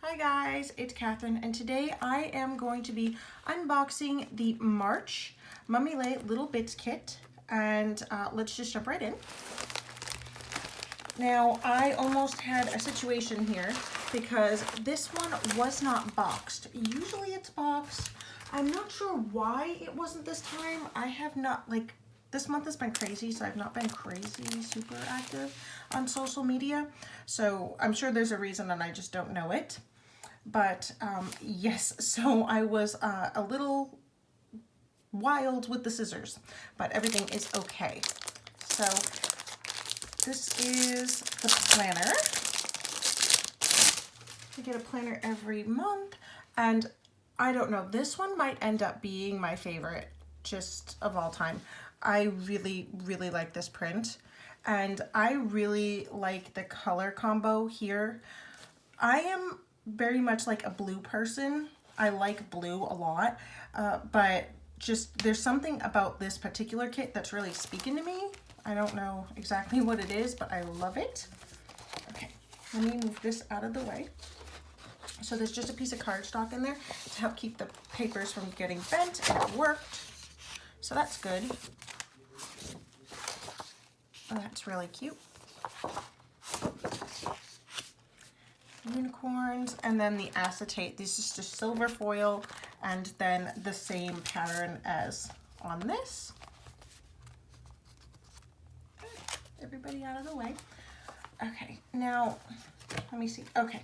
Hi guys, it's Catherine, and today I am going to be unboxing the March MommyLhey Little Bits kit, and let's just jump right in. Now, I almost had a situation here because this one was not boxed. Usually it's boxed. I'm not sure why it wasn't this time. I have not, this month has been crazy, so I've not been crazy super active on social media. So I'm sure there's a reason and I just don't know it. But yes, so I was a little wild with the scissors, but everything is okay. So this is the planner. I get a planner every month, and I don't know, this one might end up being my favorite just of all time. I really, really like this print, and I really like the color combo here. I am very much like a blue person. I like blue a lot, but just there's something about this particular kit that's really speaking to me. I don't know exactly what it is, but I love it. Okay, let me move this out of the way. So there's just a piece of cardstock in there to help keep the papers from getting bent, and it worked. So that's good. Oh, that's really cute. Unicorns, and then the acetate. This is just silver foil, and then the same pattern as on this. Everybody out of the way. Okay, now let me see. Okay,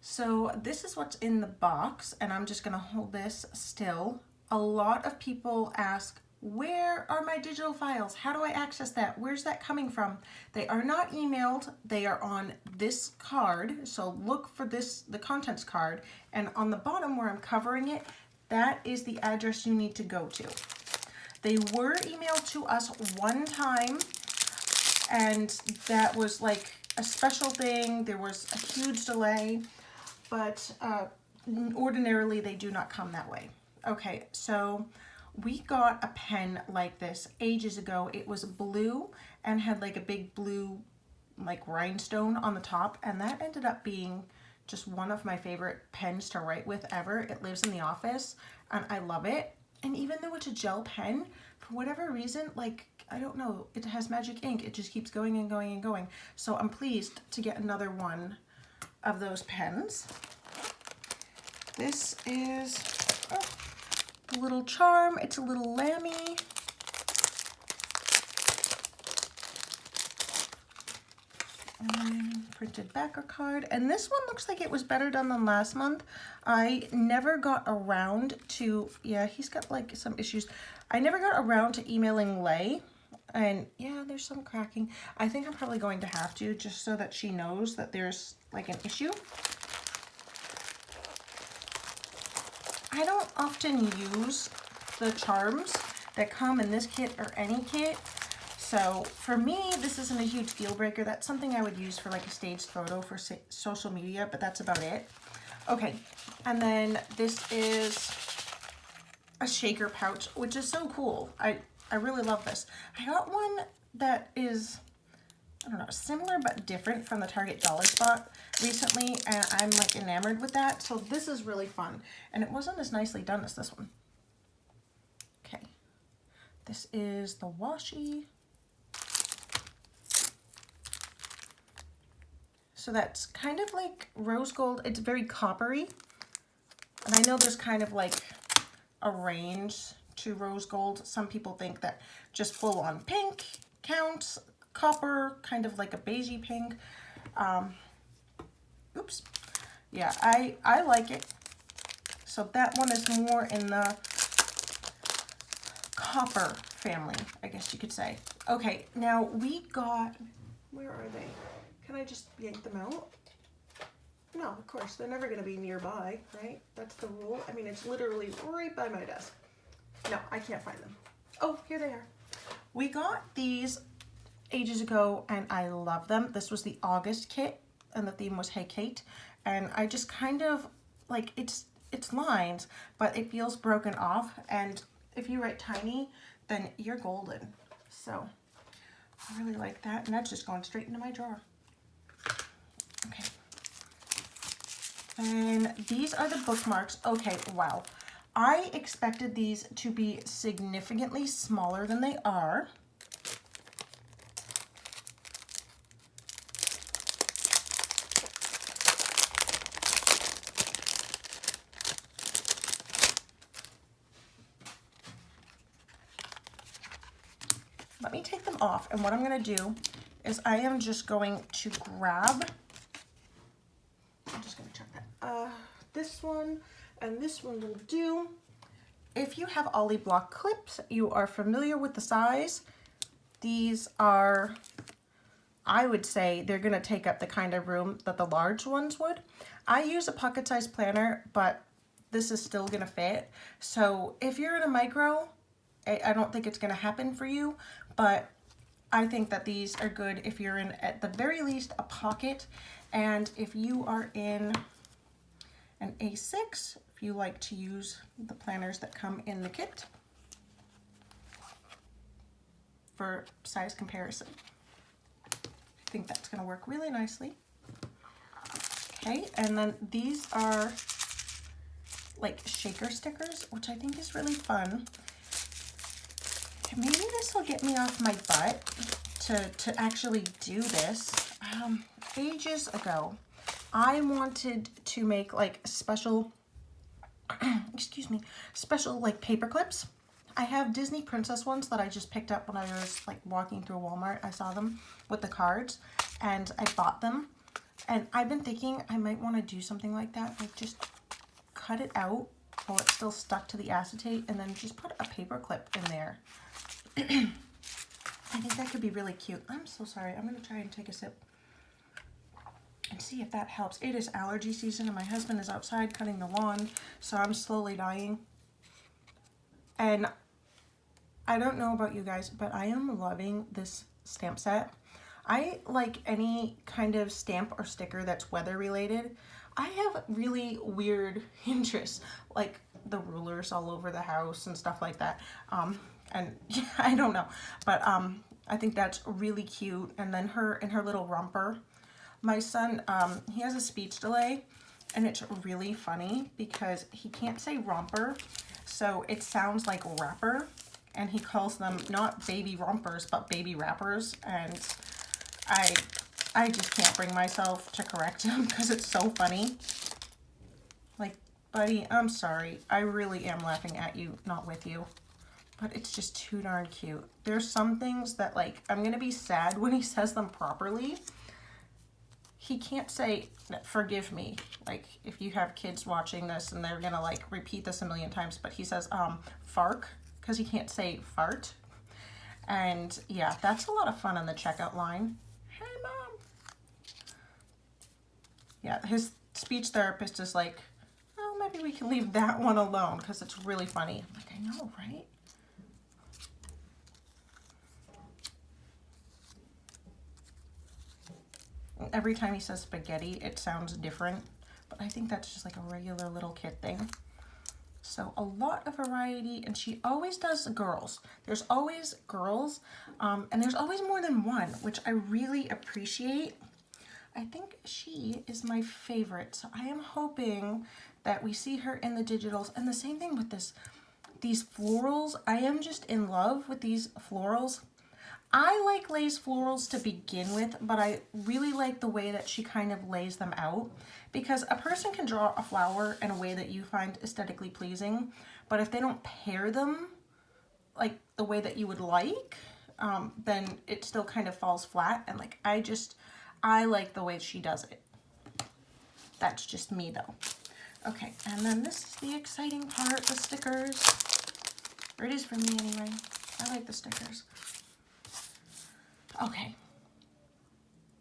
so this is what's in the box, and I'm just gonna hold this still. A lot of people ask, where are my digital files? How do I access that? Where's that coming from? They are not emailed. They are on this card. So look for this, the contents card. And on the bottom where I'm covering it, that is the address you need to go to. They were emailed to us one time, and that was like a special thing. There was a huge delay, but ordinarily they do not come that way. Okay, so we got a pen like this ages ago. It was blue and had like a big blue like rhinestone on the top, and that ended up being just one of my favorite pens to write with ever. It lives in the office and I love it. And even though it's a gel pen, for whatever reason, like, I don't know, it has magic ink. It just keeps going and going and going. So I'm pleased to get another one of those pens. This is a little charm. It's a little lammy. And then printed backer card. And this one looks like it was better done than last month. I never got around to, yeah, he's got like some issues. I never got around to emailing Lay. And yeah, there's some cracking. I think I'm probably going to have to, just so that she knows that there's like an issue. I don't often use the charms that come in this kit or any kit. So for me, this isn't a huge deal breaker. That's something I would use for like a staged photo for social media, but that's about it. Okay, and then this is a shaker pouch, which is so cool. I really love this. I got one that is, I don't know, similar but different from the Target Dollar Spot recently, and I'm like enamored with that. So this is really fun, and it wasn't as nicely done as this one. Okay, this is the washi. So that's kind of like rose gold. It's very coppery, and I know there's kind of like a range to rose gold. Some people think that just full on pink counts. Copper, kind of like a beigey pink. Oops. Yeah, I like it. So that one is more in the copper family, I guess you could say. Okay, now we got, where are they? Can I just yank them out? No, of course, they're never gonna be nearby, right? That's the rule. I mean, it's literally right by my desk. No, I can't find them. Oh, here they are. We got these ages ago, and I love them. This was the August kit, and the theme was Hey Kate, and I just kind of like it's lines, but it feels broken off, and if you write tiny, then you're golden. So I really like that, and that's just going straight into my drawer. Okay, And these are the bookmarks. Okay, wow. I expected these to be significantly smaller than they are. Let me take them off, and what I'm going to do is I am just going to grab, I'm just going to check that, this one and this one will do. If you have Ollie block clips, you are familiar with the size. These are, I would say, they're going to take up the kind of room that the large ones would. I use a pocket-sized planner, but this is still going to fit. So if you're in a micro, I don't think it's going to happen for you, but I think that these are good if you're in, at the very least, a pocket. And if you are in an A6, if you like to use the planners that come in the kit for size comparison, I think that's going to work really nicely. Okay, and then these are like shaker stickers, which I think is really fun. Maybe this will get me off my butt to actually do this. Ages ago, I wanted to make like special, excuse me, special like paper clips. I have Disney princess ones that I just picked up when I was like walking through Walmart. I saw them with the cards and I bought them. And I've been thinking I might want to do something like that, like just cut it out while it's still stuck to the acetate and then just put a paper clip in there. I think that could be really cute. I'm so sorry. I'm going to try and take a sip and see if that helps. It is allergy season and my husband is outside cutting the lawn, so I'm slowly dying. And I don't know about you guys, but I am loving this stamp set. I like any kind of stamp or sticker that's weather related. I have really weird interests, like the rulers all over the house and stuff like that. And yeah, I don't know, but I think that's really cute. And then her and her little romper. My son, he has a speech delay, and it's really funny because he can't say romper, so it sounds like wrapper, and he calls them not baby rompers, but baby wrappers, and I just can't bring myself to correct him because it's so funny. Like, buddy, I'm sorry. I really am laughing at you, not with you. But it's just too darn cute. There's some things that, like, I'm going to be sad when he says them properly. He can't say, forgive me. Like, if you have kids watching this and they're going to, like, repeat this a million times. But he says, fark, because he can't say fart. And, yeah, that's a lot of fun on the checkout line. Hey, Mom. Yeah, his speech therapist is like, oh, maybe we can leave that one alone because it's really funny. I'm like, I know, right? Every time he says spaghetti, it sounds different, but I think that's just like a regular little kid thing. So a lot of variety, and she always does girls. There's always girls, and there's always more than one, which I really appreciate. I think she is my favorite, so I am hoping that we see her in the digitals. And the same thing with these florals. I am just in love with these florals. I like lace florals to begin with, but I really like the way that she kind of lays them out, because a person can draw a flower in a way that you find aesthetically pleasing, but if they don't pair them like the way that you would like, then it still kind of falls flat. And like, I like the way she does it. That's just me though. Okay, and then this is the exciting part, the stickers. Or it is for me anyway. I like the stickers. Okay,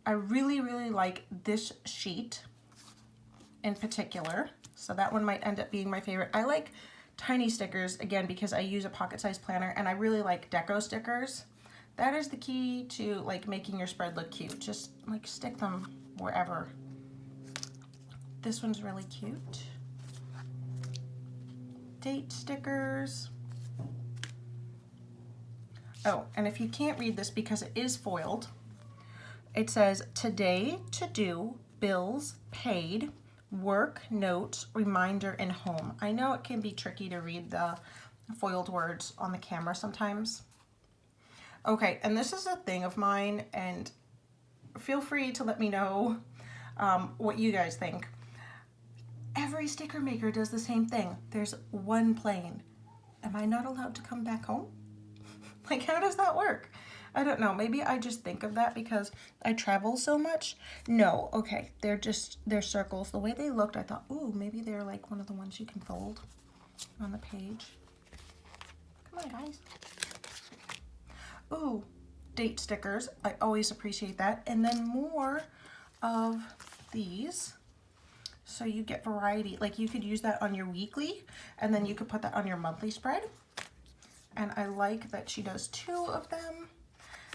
I really, really like this sheet in particular, so that one might end up being my favorite. I like tiny stickers, again, because I use a pocket-sized planner, and I really like deco stickers. That is the key to like making your spread look cute. Just like stick them wherever. This one's really cute. Date stickers. Oh, and if you can't read this because it is foiled, it says, today, to do, bills, paid, work, notes, reminder, and home. I know it can be tricky to read the foiled words on the camera sometimes. Okay, and this is a thing of mine, and feel free to let me know what you guys think. Every sticker maker does the same thing. There's one plane. Am I not allowed to come back home? Like, how does that work? I don't know. Maybe I just think of that because I travel so much. No, okay. They're circles. The way they looked, I thought, ooh, maybe they're like one of the ones you can fold on the page. Come on, guys. Ooh, date stickers. I always appreciate that. And then more of these. So you get variety. Like, you could use that on your weekly, and then you could put that on your monthly spread. And I like that she does 2 of them.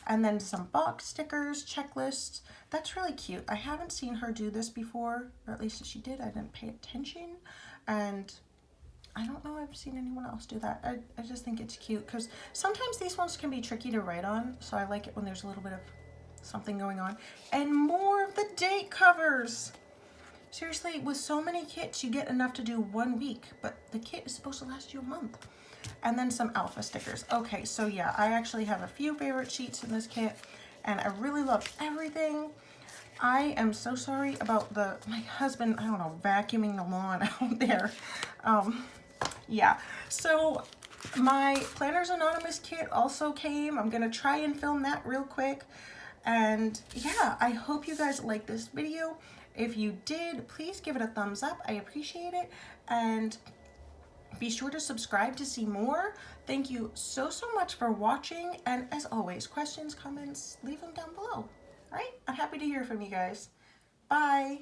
And then some box stickers, checklists. That's really cute. I haven't seen her do this before, or at least if she did, I didn't pay attention. And I don't know if I've seen anyone else do that. I just think it's cute because sometimes these ones can be tricky to write on. So I like it when there's a little bit of something going on. And more of the date covers. Seriously, with so many kits, you get enough to do 1 week, but the kit is supposed to last you a month. And then some alpha stickers. Okay, so yeah, I actually have a few favorite sheets in this kit, and I really love everything. I am so sorry about my husband, I don't know, vacuuming the lawn out there. Yeah, so my Planners Anonymous kit also came. I'm gonna try and film that real quick. And yeah, I hope you guys like this video. If you did, please give it a thumbs up. I appreciate it. And be sure to subscribe to see more. Thank you so much for watching. And as always, questions, comments, leave them down below. All right? I'm happy to hear from you guys. Bye.